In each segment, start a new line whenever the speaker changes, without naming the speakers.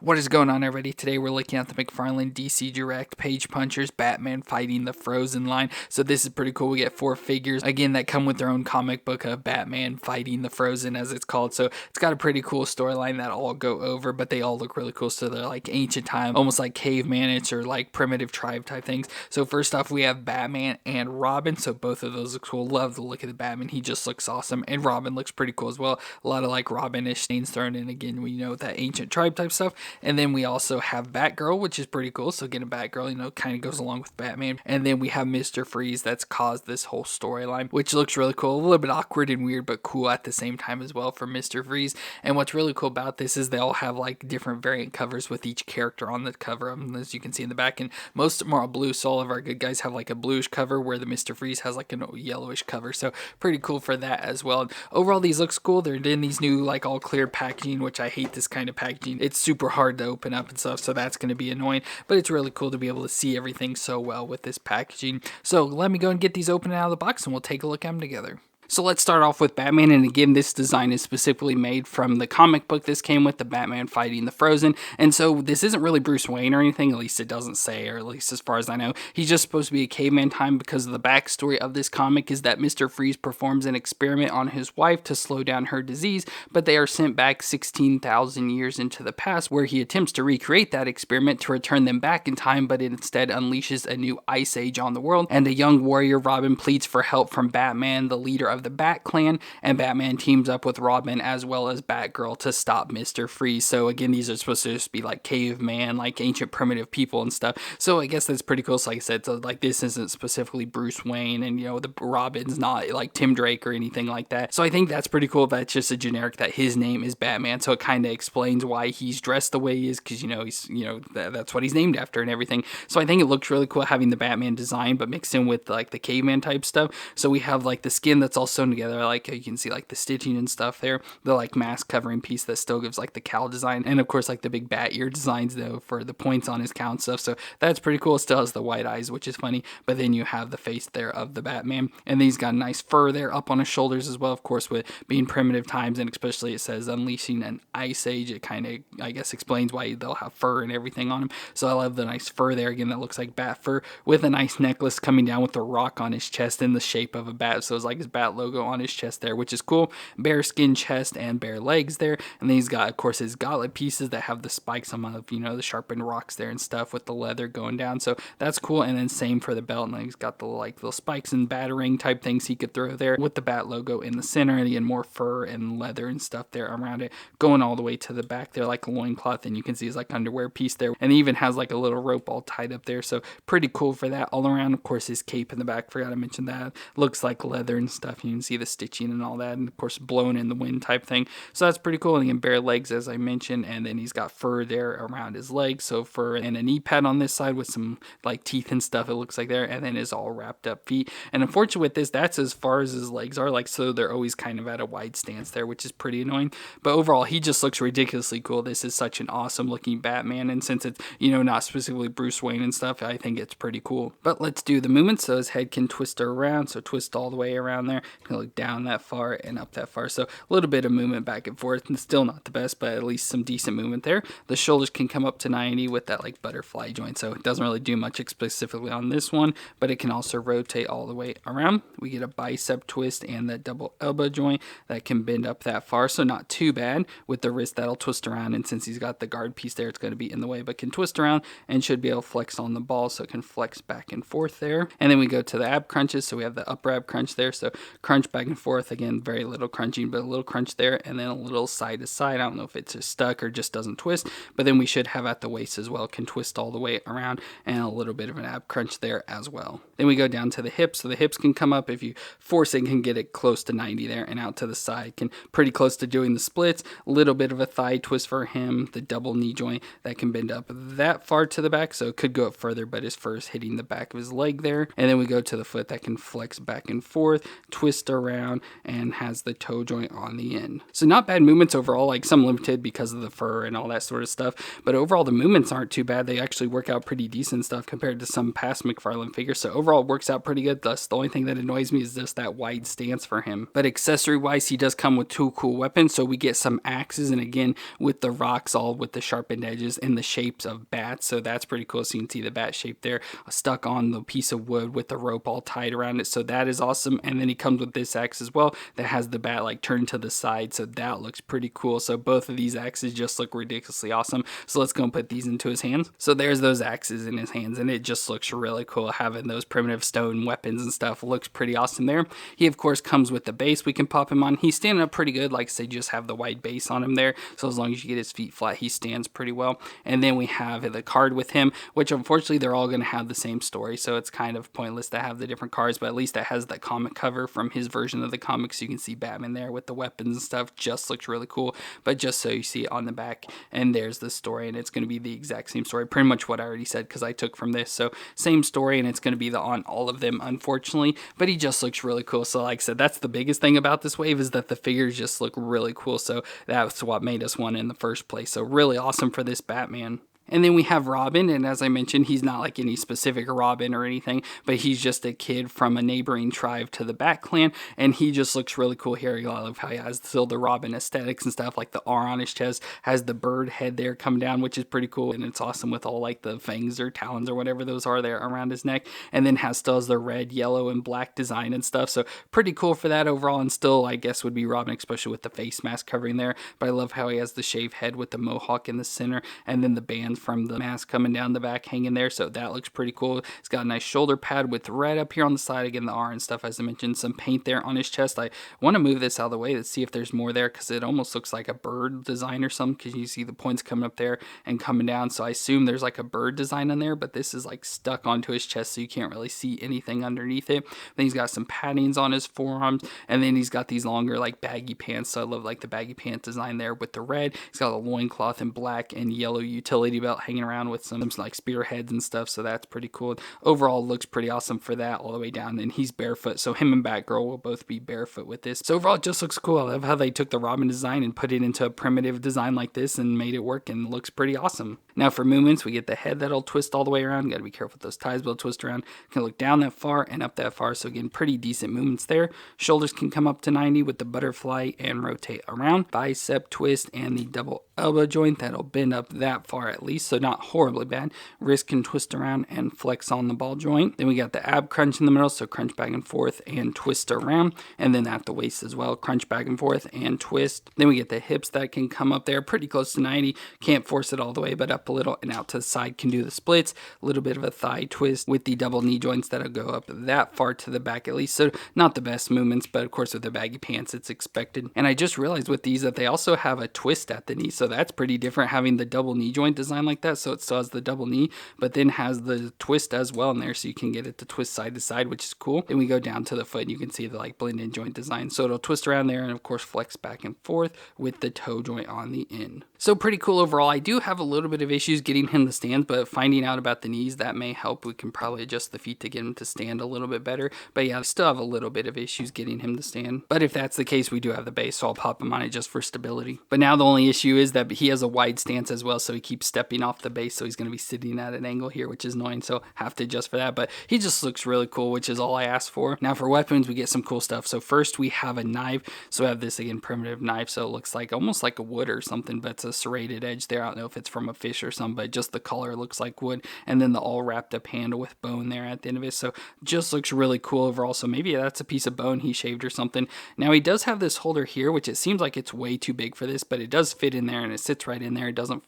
What is going on, everybody? Today we're looking at the McFarlane DC Direct Page Punchers Batman fighting the Frozen line. So this is pretty cool. We get 4 figures, again, that come with their own comic book of Batman fighting the Frozen, as it's called. So it's got a pretty cool storyline that I'll go over, but they all look really cool. So they're like ancient time, almost like cavemanish or like primitive tribe type things. So first off, we have Batman and Robin. So both of those look cool. Love the look of the Batman. He just looks awesome. And Robin looks pretty cool as well. A lot of like Robin-ish things thrown in. Again, we know that ancient tribe type stuff. And then we also have Batgirl, which is pretty cool. So getting Batgirl, kind of goes along with Batman. And then we have Mr. Freeze that's caused this whole storyline, which looks really cool. A little bit awkward and weird, but cool at the same time as well for Mr. Freeze. And what's really cool about this is they all have like different variant covers with each character on the cover, as you can see in the back. And most of them are all blue, so all of our good guys have like a bluish cover, where the Mr. Freeze has like a yellowish cover. So pretty cool for that as well. And overall, these looks cool. They're in these new like all clear packaging, which I hate this kind of packaging. It's super hard to open up and stuff, so that's going to be annoying, but it's really cool to be able to see everything so well with this packaging. So let me go and get these open out of the box and we'll take a look at them together. So let's start off with Batman, and again, this design is specifically made from the comic book this came with, the Batman fighting the Frozen, and so this isn't really Bruce Wayne or anything, at least it doesn't say, or at least as far as I know. He's just supposed to be a caveman time, because of the backstory of this comic is that Mr. Freeze performs an experiment on his wife to slow down her disease, but they are sent back 16,000 years into the past, where he attempts to recreate that experiment to return them back in time, but it instead unleashes a new ice age on the world, and a young warrior, Robin, pleads for help from Batman, the leader of the Bat Clan, and Batman teams up with Robin as well as Batgirl to stop Mr. Freeze. So again, these are supposed to just be like caveman, like ancient primitive people and stuff. So I guess that's pretty cool. So like I said, so like this isn't specifically Bruce Wayne, and the Robin's not like Tim Drake or anything like that. So I think that's pretty cool. That's just a generic that his name is Batman. So it kind of explains why he's dressed the way he is, because he's that's what he's named after and everything. So I think it looks really cool having the Batman design, but mixed in with like the caveman type stuff. So we have like the skin that's all sewn together, like you can see like the stitching and stuff there, the like mask covering piece that still gives like the cowl design, and of course like the big bat ear designs though for the points on his cowl and stuff. So that's pretty cool. It still has the white eyes, which is funny, but then you have the face there of the Batman, and then he's got nice fur there up on his shoulders as well, of course, with being primitive times, and especially it says unleashing an ice age. It kind of, I guess, explains why they'll have fur and everything on him. So I love the nice fur there. Again, that looks like bat fur with a nice necklace coming down with the rock on his chest in the shape of a bat. So it's like his bat logo on his chest there, which is cool. Bare skin chest and bare legs there, and then he's got, of course, his gauntlet pieces that have the spikes on the sharpened rocks there and stuff with the leather going down. So that's cool. And then same for the belt, and then he's got the like little spikes and battering type things he could throw there with the bat logo in the center, and again more fur and leather and stuff there around it, going all the way to the back there like a loincloth, and you can see his like underwear piece there, and he even has like a little rope all tied up there. So pretty cool for that all around. Of course, his cape in the back, forgot to mention that, looks like leather and stuff. You can see the stitching and all that, and of course blown in the wind type thing. So that's pretty cool. And again, bare legs as I mentioned, and then he's got fur there around his legs, so fur and a knee pad on this side with some like teeth and stuff, it looks like there, and then his all wrapped up feet. And unfortunately with this, that's as far as his legs are, like, so they're always kind of at a wide stance there, which is pretty annoying. But overall, he just looks ridiculously cool. This is such an awesome looking Batman, and since it's not specifically Bruce Wayne and stuff, I think it's pretty cool. But let's do the movements. So his head can twist around, so twist all the way around there, you can look down that far and up that far, so a little bit of movement back and forth, and still not the best, but at least some decent movement there. The shoulders can come up to 90 with that like butterfly joint, so it doesn't really do much specifically on this one, but it can also rotate all the way around. We get a bicep twist and that double elbow joint that can bend up that far, so not too bad. With the wrist, that'll twist around, and since he's got the guard piece there, it's going to be in the way, but can twist around and should be able to flex on the ball, so it can flex back and forth there. And then we go to the ab crunches, so we have the upper ab crunch there, so crunch back and forth, again very little crunching, but a little crunch there, and then a little side to side. I don't know if it's just stuck or just doesn't twist, but then we should have at the waist as well, can twist all the way around, and a little bit of an ab crunch there as well. Then we go down to the hips, so the hips can come up, if you force it, can get it close to 90 there, and out to the side, can pretty close to doing the splits. A little bit of a thigh twist for him, the double knee joint that can bend up that far to the back, so it could go up further, but his first hitting the back of his leg there. And then we go to the foot that can flex back and forth, twist twist around, and has the toe joint on the end. So not bad movements overall, like some limited because of the fur and all that sort of stuff, but overall the movements aren't too bad. They actually work out pretty decent stuff compared to some past McFarlane figures, so overall it works out pretty good. Thus, the only thing that annoys me is just that wide stance for him. But accessory wise, he does come with 2 cool weapons, so we get some axes, and again with the rocks all with the sharpened edges in the shapes of bats, so that's pretty cool. So you can see the bat shape there stuck on the piece of wood with the rope all tied around it, so that is awesome. And then he comes with this axe as well that has the bat like turned to the side, so that looks pretty cool. So both of these axes just look ridiculously awesome. So let's go and put these into his hands. So there's those axes in his hands, and it just looks really cool. Having those primitive stone weapons and stuff looks pretty awesome there. He of course comes with the base we can pop him on. He's standing up pretty good, like I say, just have the wide base on him there, so as long as you get his feet flat, he stands pretty well. And then we have the card with him, which unfortunately they're all going to have the same story, so it's kind of pointless to have the different cards, but at least it has that comic cover from his version of the comic, so you can see Batman there with the weapons and stuff. Just looks really cool. But just so you see it on the back, and there's the story, and it's going to be the exact same story, pretty much what I already said because I took from this. So same story, and it's going to be on all of them, unfortunately, but he just looks really cool. So like I said, that's the biggest thing about this wave, is that the figures just look really cool, so that's what made us want in the first place. So really awesome for this Batman. And then we have Robin, and as I mentioned, he's not like any specific Robin or anything, but he's just a kid from a neighboring tribe to the Bat Clan, and he just looks really cool here. I love how he has still the Robin aesthetics and stuff, like the R on his chest, has the bird head there come down, which is pretty cool, and it's awesome with all like the fangs or talons or whatever those are there around his neck, and then still has the red, yellow, and black design and stuff, so pretty cool for that overall, and still I guess would be Robin, especially with the face mask covering there. But I love how he has the shaved head with the mohawk in the center, and then the band from the mask coming down the back hanging there, so that looks pretty cool. It's got a nice shoulder pad with red up here on the side, again the R and stuff as I mentioned, some paint there on his chest. I want to move this out of the way to see if there's more there, because it almost looks like a bird design or something, because you see the points coming up there and coming down, so I assume there's like a bird design on there, but this is like stuck onto his chest, so you can't really see anything underneath it. Then he's got some paddings on his forearms, and then he's got these longer like baggy pants, so I love like the baggy pants design there with the red. He's got a loincloth in black and yellow utility belt hanging around with some like spearheads and stuff, so that's pretty cool. Overall looks pretty awesome for that all the way down, and he's barefoot, so him and Batgirl will both be barefoot with this. So overall it just looks cool. I love how they took the Robin design and put it into a primitive design like this and made it work, and looks pretty awesome. Now for movements, we get the head that'll twist all the way around. Gotta be careful with those ties, but it'll twist around. Can look down that far and up that far, so again pretty decent movements there. Shoulders can come up to 90 with the butterfly and rotate around. Bicep twist and the double elbow joint, that'll bend up that far at least, so not horribly bad. Wrist can twist around and flex on the ball joint. Then we got the ab crunch in the middle, so crunch back and forth and twist around, and then at the waist as well, crunch back and forth and twist. Then we get the hips that can come up there pretty close to 90, can't force it all the way, but up a little and out to the side can do the splits. A little bit of a thigh twist with the double knee joints that'll go up that far to the back at least, so not the best movements, but of course with the baggy pants it's expected. And I just realized with these that they also have a twist at the knee, so that's pretty different, having the double knee joint design like that, so it still has the double knee but then has the twist as well in there, so you can get it to twist side to side, which is cool. Then we go down to the foot and you can see the like blended joint design, so it'll twist around there and of course flex back and forth with the toe joint on the end. So pretty cool overall. I do have a little bit of issues getting him to stand, but finding out about the knees, that may help. We can probably adjust the feet to get him to stand a little bit better, but yeah, I still have a little bit of issues getting him to stand. But if that's the case, we do have the base, so I'll pop him on it just for stability. But now the only issue is that he has a wide stance as well, so he keeps stepping off the base, so he's going to be sitting at an angle here, which is annoying, so have to adjust for that. But he just looks really cool, which is all I asked for. Now for weapons, we get some cool stuff. So first we have a knife, so we have this again primitive knife, so it looks like almost like a wood or something, but it's a serrated edge there. I don't know if it's from a fish or something, but just the color looks like wood, and then the all wrapped up handle with bone there at the end of it, so just looks really cool overall. So maybe that's a piece of bone he shaved or something. Now he does have this holder here, which it seems like it's way too big for this, but it does fit in there and it sits right in there. It doesn't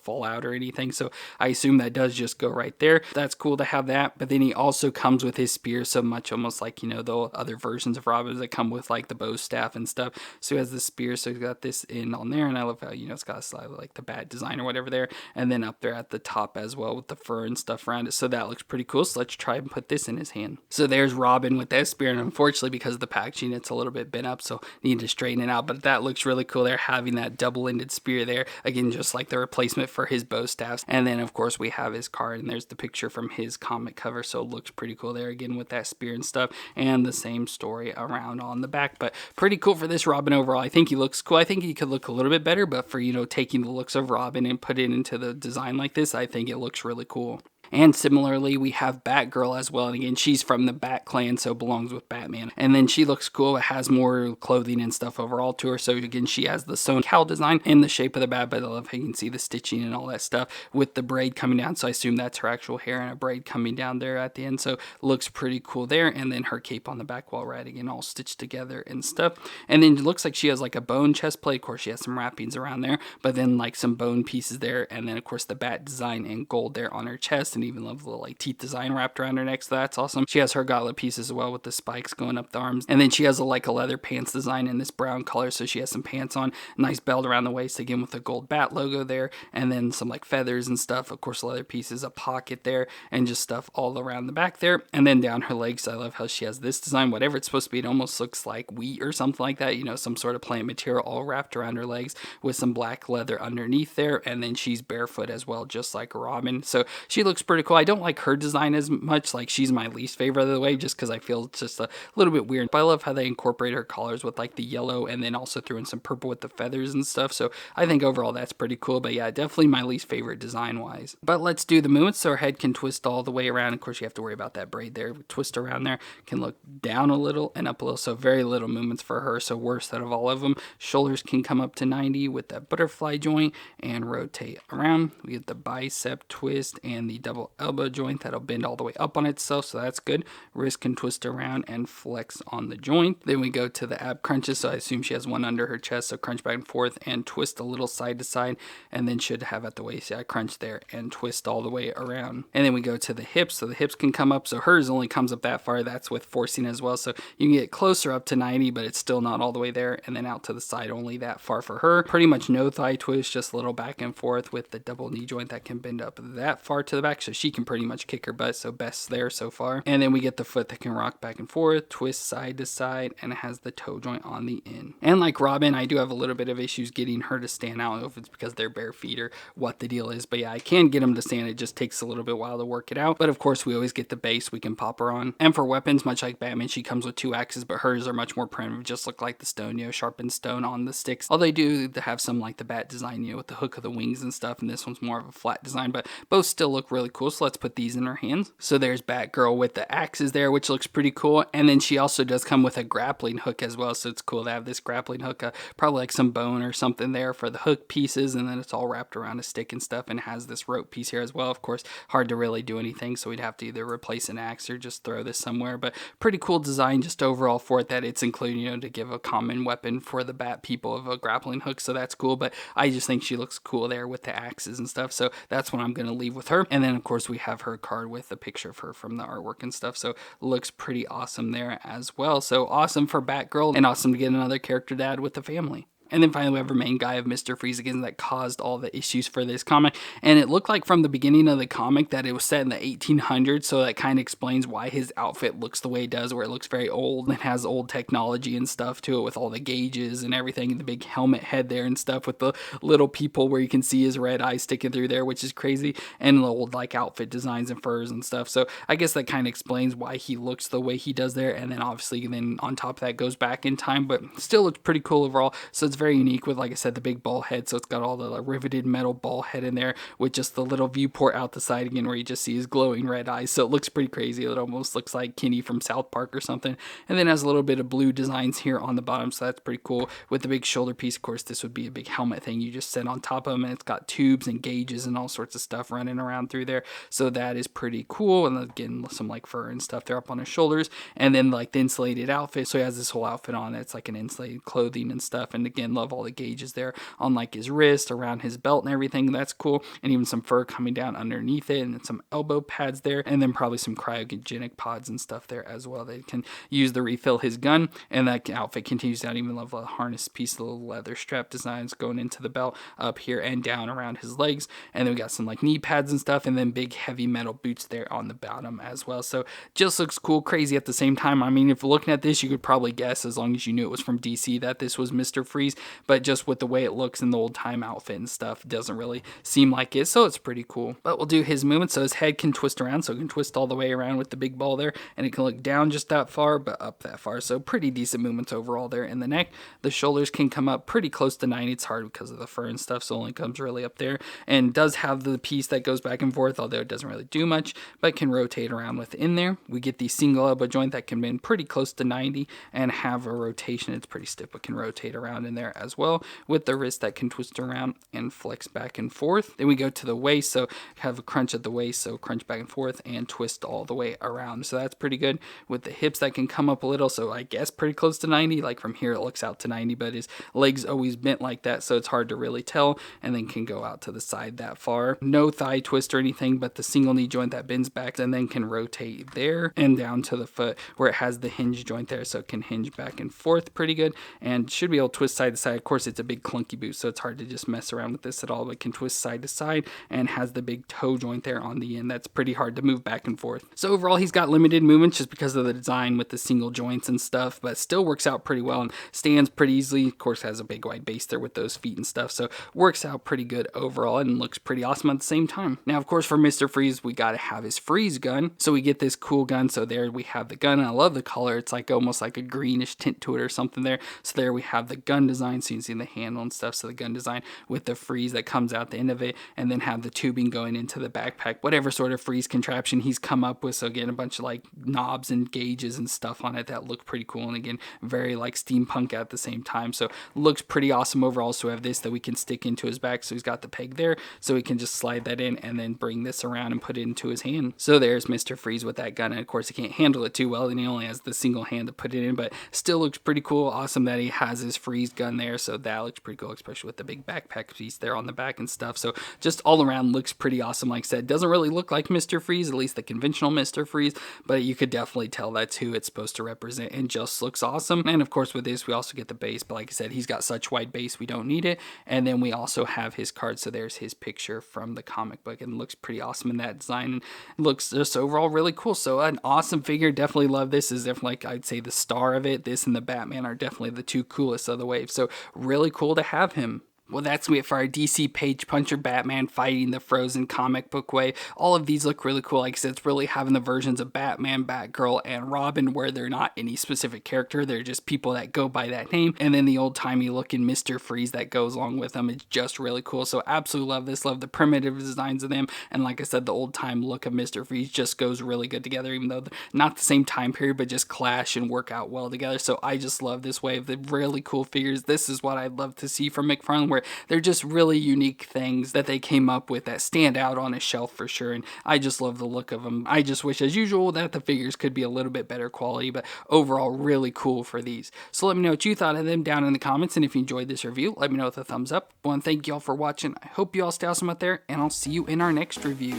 fall out or anything, so I assume that does just go right there. That's cool to have that. But then he also comes with his spear, so much almost like the other versions of Robins that come with like the bow staff and stuff. So he has the spear, so he's got this in on there, and I love how it's got slightly like the bat design or whatever there, and then up there at the top as well with the fur and stuff around it, so that looks pretty cool. So let's try and put this in his hand. So there's Robin with that spear, and unfortunately because of the packaging it's a little bit bent up, so need to straighten it out, but that looks really cool there, having that double-ended spear there, again just like the replacement for his bow staffs. And then of course we have his card, and there's the picture from his comic cover, so it looks pretty cool there again with that spear and stuff, and the same story around on the back. But pretty cool for this Robin overall. I think he looks cool. I think he could look a little bit better, but for, you know, taking the looks of Robin and put it into the design like this, I think it looks really cool. And similarly, we have Batgirl as well. And again, she's from the Bat Clan, so belongs with Batman. And then she looks cool. It has more clothing and stuff overall to her. So again, she has the sewn cowl design in the shape of the bat, but I love how you can see the stitching and all that stuff with the braid coming down. So I assume that's her actual hair and a braid coming down there at the end. So looks pretty cool there. And then her cape on the back while riding and all stitched together and stuff. And then it looks like she has like a bone chest plate. Of course, she has some wrappings around there, but then like some bone pieces there. And then of course the bat design in gold there on her chest, and even love the little like teeth design wrapped around her neck, so that's awesome. She has her gauntlet piece as well with the spikes going up the arms, and then she has a leather pants design in this brown color, so she has some pants on, nice belt around the waist again with the gold bat logo there, and then some like feathers and stuff, of course leather pieces, a pocket there, and just stuff all around the back there. And then down her legs, I love how she has this design, whatever it's supposed to be. It almost looks like wheat or something like that, you know, some sort of plant material all wrapped around her legs with some black leather underneath there. And then she's barefoot as well, just like Robin, so she looks pretty cool. I don't like her design as much, like she's my least favorite of the way, just because I feel it's just a little bit weird, but I love how they incorporate her colors with like the yellow and then also threw in some purple with the feathers and stuff, so I think overall that's pretty cool. But yeah, definitely my least favorite design wise. But let's do the movements. So her head can twist all the way around. Of course you have to worry about that braid there, twist around there, can look down a little and up a little, so very little movements for her, so worst out of all of them. Shoulders can come up to 90 with that butterfly joint and rotate around. We get the bicep twist and the double elbow joint that'll bend all the way up on itself, so that's good. Wrist can twist around and flex on the joint. Then we go to the ab crunches, so I assume she has one under her chest, so crunch back and forth and twist a little side to side, and then should have at the waist, yeah, crunch there and twist all the way around. And then we go to the hips, so the hips can come up, so hers only comes up that far, that's with forcing as well, so you can get closer up to 90, but it's still not all the way there. And then out to the side, only that far for her. Pretty much no thigh twist, just a little back and forth with the double knee joint that can bend up that far to the back, so she can pretty much kick her butt, so best there so far. And then we get the foot that can rock back and forth, twist side to side, and it has the toe joint on the end. And like Robin, I do have a little bit of issues getting her to stand. I don't know if it's because they're bare feet or what the deal is, but yeah, I can get them to stand. It just takes a little bit while to work it out. But of course, we always get the base we can pop her on. And for weapons, much like Batman, she comes with two axes, but hers are much more primitive, just look like the stone, you know, sharpened stone on the sticks. Although they do have some like the bat design, you know, with the hook of the wings and stuff, and this one's more of a flat design, but both still look really cool. So let's put these in her hands. So there's Batgirl with the axes there, which looks pretty cool. And then she also does come with a grappling hook as well, so it's cool to have this grappling hook, probably like some bone or something there for the hook pieces, and then it's all wrapped around a stick and stuff, and has this rope piece here as well. Of course, hard to really do anything, so we'd have to either replace an axe or just throw this somewhere, but pretty cool design just overall for it, that it's included, you know, to give a common weapon for the bat people of a grappling hook, so that's cool. But I just think she looks cool there with the axes and stuff, so that's what I'm going to leave with her. And then of course we have her card with a picture of her from the artwork and stuff, so looks pretty awesome there as well. So awesome for Batgirl, and awesome to get another character to add with the family. And then finally we have our main guy of Mr. Freeze again that caused all the issues for this comic. And it looked like from the beginning of the comic that it was set in the 1800s, so that kind of explains why his outfit looks the way it does, where it looks very old and has old technology and stuff to it with all the gauges and everything, and the big helmet head there and stuff with the little peephole where you can see his red eyes sticking through there, which is crazy, and the old like outfit designs and furs and stuff. So I guess that kind of explains why he looks the way he does there. And then obviously then on top of that goes back in time, but still looks pretty cool overall. So it's very unique with, like I said, the big ball head, so it's got all the like, riveted metal ball head in there with just the little viewport out the side again where you just see his glowing red eyes, so it looks pretty crazy. It almost looks like Kenny from South Park or something. And then has a little bit of blue designs here on the bottom, so that's pretty cool. With the big shoulder piece, of course this would be a big helmet thing you just set on top of him, and it's got tubes and gauges and all sorts of stuff running around through there, so that is pretty cool. And again, some like fur and stuff there up on his shoulders, and then like the insulated outfit, so he has this whole outfit on. It's like an insulated clothing and stuff, and again, love all the gauges there on like his wrist, around his belt and everything. That's cool. And even some fur coming down underneath it, and then some elbow pads there, and then probably some cryogenic pods and stuff there as well. They can use to refill his gun. And that outfit continues down, even love the harness piece, the little leather strap designs going into the belt up here and down around his legs. And then we got some like knee pads and stuff, and then big heavy metal boots there on the bottom as well. So just looks cool, crazy at the same time. I mean, if looking at this, you could probably guess, as long as you knew it was from DC, that this was Mr. Freeze. but just with the way it looks in the old time outfit and stuff, doesn't really seem like it, so it's pretty cool. But we'll do his movement. So his head can twist around, so it can twist all the way around with the big ball there, and it can look down just that far, but up that far. So pretty decent movements overall there in the neck. The shoulders can come up pretty close to 90. It's hard because of the fur and stuff, so it only comes really up there, and does have the piece that goes back and forth, although it doesn't really do much, but can rotate around within there. We get the single elbow joint that can bend pretty close to 90 and have a rotation. It's pretty stiff, but can rotate around in there as well, with the wrist that can twist around and flex back and forth. Then we go to the waist, so have a crunch at the waist, so crunch back and forth and twist all the way around. So that's pretty good. With the hips that can come up a little, so I guess pretty close to 90. Like from here it looks out to 90, but his legs always bent like that, so it's hard to really tell, and then can go out to the side that far. No thigh twist or anything, but the single knee joint that bends back and then can rotate there and down to the foot where it has the hinge joint there, so it can hinge back and forth pretty good, and should be able to twist side to side. Of course, it's a big clunky boot, so it's hard to just mess around with this at all, but can twist side to side and has the big toe joint there on the end. That's pretty hard to move back and forth. So overall, he's got limited movements just because of the design with the single joints and stuff, but still works out pretty well and stands pretty easily. Of course, has a big wide base there with those feet and stuff, so works out pretty good overall and looks pretty awesome at the same time. Now, of course, for Mr. Freeze, we got to have his freeze gun, so we get this cool gun. So there we have the gun, and I love the color. It's like almost like a greenish tint to it or something there. So there we have the gun design, so you can see the handle and stuff. So the gun design with the freeze that comes out the end of it, and then have the tubing going into the backpack, whatever sort of freeze contraption he's come up with. So again, a bunch of like knobs and gauges and stuff on it that look pretty cool, and again, very like steampunk at the same time. So looks pretty awesome overall. So we have this that we can stick into his back, so he's got the peg there, so we can just slide that in and then bring this around and put it into his hand. So there's Mr. Freeze with that gun, and of course he can't handle it too well, and he only has the single hand to put it in, but still looks pretty cool. Awesome that he has his freeze gun there, so that looks pretty cool, especially with the big backpack piece there on the back and stuff. So just all around looks pretty awesome. Like I said, doesn't really look like Mr. Freeze, at least the conventional Mr. Freeze, but you could definitely tell that's who it's supposed to represent, and just looks awesome. And of course with this we also get the base, but like I said, he's got such wide base we don't need it. And then we also have his card, so there's his picture from the comic book, and looks pretty awesome in that design, and looks just overall really cool. So an awesome figure. Definitely love this. Is definitely, like, I'd say the star of it. This and the Batman are definitely the two coolest of the wave, so really cool to have him. Well, that's it for our DC Page Puncher Batman fighting the Frozen comic book way. All of these look really cool. Like I said, it's really having the versions of Batman, Batgirl, and Robin where they're not any specific character. They're just people that go by that name. And then the old-timey looking Mr. Freeze that goes along with them. It's just really cool. So absolutely love this. Love the primitive designs of them. And like I said, the old-time look of Mr. Freeze just goes really good together, even though they're not the same time period, but just clash and work out well together. So I just love this wave. They're really cool figures. This is what I'd love to see from McFarlane, where they're just really unique things that they came up with that stand out on a shelf for sure, and I just love the look of them. I just wish, as usual, that the figures could be a little bit better quality, but overall really cool for these. So let me know what you thought of them down in the comments, and if you enjoyed this review, let me know with a thumbs up. I want to thank you all for watching. I hope you all stay awesome out there, and I'll see you in our next review.